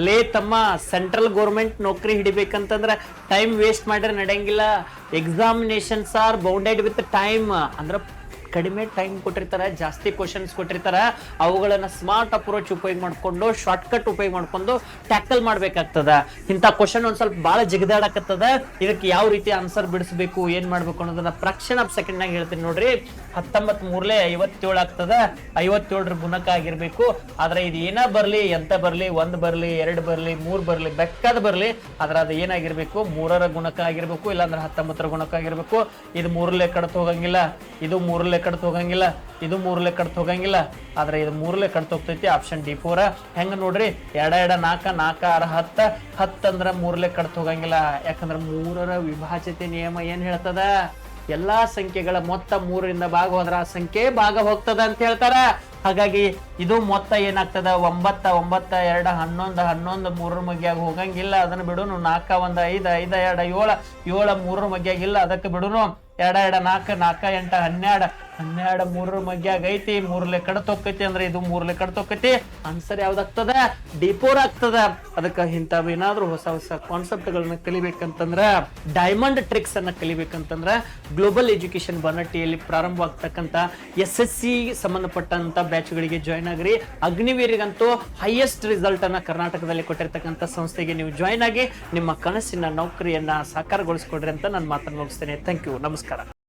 ಲೇ ತಮ್ಮ, central government ನೌಕರಿ ಹಿಡಿಬೇಕಂತಂದ್ರ ಟೈಮ್ ವೇಸ್ಟ್ ಮಾಡ್ರೆ ನಡೆಯಂಗಿಲ್ಲ. Examinations are bounded with time. ಅಂದ್ರ ಕಡಿಮೆ ಟೈಮ್ ಕೊಟ್ಟಿರ್ತಾರ, ಜಾಸ್ತಿ ಕ್ವಶನ್ಸ್ ಕೊಟ್ಟಿರ್ತಾರ, ಅವುಗಳನ್ನ ಸ್ಮಾರ್ಟ್ ಅಪ್ರೋಚ್ ಉಪಯೋಗ ಮಾಡ್ಕೊಂಡು, ಶಾರ್ಟ್ ಕಟ್ ಉಪಯೋಗ ಮಾಡ್ಕೊಂಡು ಟ್ಯಾಕಲ್ ಮಾಡ್ಬೇಕಾಗ್ತದ. ಇಂಥ ಕ್ವಶನ್ ಒಂದ್ ಸ್ವಲ್ಪ ಬಹಳ ಜಿಗದಾಡಕತ್ತದ. ಇದಕ್ಕೆ ಯಾವ ರೀತಿ ಆನ್ಸರ್ ಬಿಡಿಸ್ಬೇಕು, ಏನ್ ಮಾಡ್ಬೇಕು ಅನ್ನೋದನ್ನ ಫ್ರಾಕ್ಷನ್ ಆಫ್ ಸೆಕೆಂಡ್ ನಾಗ ಹೇಳ್ತೀನಿ ನೋಡ್ರಿ. 19 ಮೂರ್ಲೆ 57 ಆಗ್ತದ. 57 ಗುಣಕ ಆಗಿರ್ಬೇಕು. ಆದ್ರೆ ಇದು ಏನ ಬರ್ಲಿ, ಎಂತ ಬರ್ಲಿ, 1 ಬರ್ಲಿ, 2 ಬರ್ಲಿ, 3 ಬರ್ಲಿ, ಬೆಕ್ಕದ ಬರ್ಲಿ, ಆದ್ರೆ ಅದು ಏನಾಗಿರ್ಬೇಕು, 3ರ ಗುಣಕ ಆಗಿರ್ಬೇಕು, ಇಲ್ಲಾಂದ್ರೆ 19ರ ಗುಣಕ ಆಗಿರ್ಬೇಕು. ಇದು 3 ಕಡ್ತ ಹೋಗಂಗಿಲ್ಲ, ಇದು 3 ಕಡ್ತ ಹೋಗಂಗಿಲ್ಲ, ಇದು 3 ಕಡ್ತ ಹೋಗಂಗಿಲ್ಲ. ಆದ್ರೆ ಇದು 3 ಕಡ್ತ ಹೋಗ್ತೈತಿ. ಆಪ್ಷನ್ D4 ಹೆಂಗ ನೋಡ್ರಿ, 2 2 4 4 6 10 ಅಂದ್ರ 3 ಕಡ್ತ ಹೋಗಂಗಿಲ್ಲ. ಯಾಕಂದ್ರ 3ರ ವಿಭಾಜ್ಯತೆ ನಿಯಮ ಏನ್ ಹೇಳ್ತದ, ಎಲ್ಲಾ ಸಂಖ್ಯೆಗಳ ಮೊತ್ತ 3ರಿಂದ ಭಾಗ ಹೋದ್ರ ಆ ಸಂಖ್ಯೆ ಭಾಗ ಹೋಗ್ತದ ಅಂತ ಹೇಳ್ತಾರ. ಹಾಗಾಗಿ ಇದು ಮೊತ್ತ ಏನಾಗ್ತದ, 9 9 2 11 11 3ರ ಮಗ್ಯಾಗ ಹೋಗಂಗಿಲ್ಲ. ಅದನ್ನ ಬಿಡುನು. 4 1 5 5 2 7 7 3ರ ಮಗ್ಯಾಗಿಲ್ಲ, ಅದಕ್ಕೆ ಬಿಡುನು. 2 2 4 4 8 12 12 3ರ ಮಗ್ಯಾಗ ಐತಿ. 3 ಕಡ್ತ ಹೋಗ್ತೈತಿ. ಅಂದ್ರೆ ಇದು 3 ಕಡ್ತ ಹೋಗ್ತೈತಿ. ಆನ್ಸರ್ ಯಾವ್ದಾಗ್ತದ, D4 ಆಗ್ತದ. ಅದಕ್ಕ ಇಂಥವ್ ಏನಾದ್ರು ಹೊಸ ಹೊಸ ಕಾನ್ಸೆಪ್ಟ್ ಗಳನ್ನ ಕಲಿಬೇಕಂತಂದ್ರ, ಡೈಮಂಡ್ ಟ್ರಿಕ್ಸ್ ಅನ್ನ ಕಲಿಬೇಕಂತಂದ್ರ ಗ್ಲೋಬಲ್ ಎಜುಕೇಶನ್ ಬನ್ನಟ್ಟಿಯಲ್ಲಿ ಪ್ರಾರಂಭವಾಗ್ತಕ್ಕಂತ SSC ಸಂಬಂಧಪಟ್ಟಂತ ಬ್ಯಾಚ್ ಗಳಿಗೆ ಜಾಯ್ನ್ ಆಗ್ರಿ. ಅಗ್ನಿವೀರಿಗಂತೂ ಹೈಯೆಸ್ಟ್ ರಿಸಲ್ಟ್ ಅನ್ನ ಕರ್ನಾಟಕದಲ್ಲಿ ಕೊಟ್ಟಿರ್ತಕ್ಕಂಥ ಸಂಸ್ಥೆಗೆ ನೀವು ಜಾಯ್ನ್ ಆಗಿ ನಿಮ್ಮ ಕನಸಿನ ನೌಕರಿಯನ್ನ ಸಾಕಾರಗೊಳಿಸ್ಕೊಡ್ರಿ ಅಂತ ನಾನು ಮಾತನ್ನು ಮುಗಿಸ್ತೇನೆ. Thank you. ನಮಸ್ಕಾರ.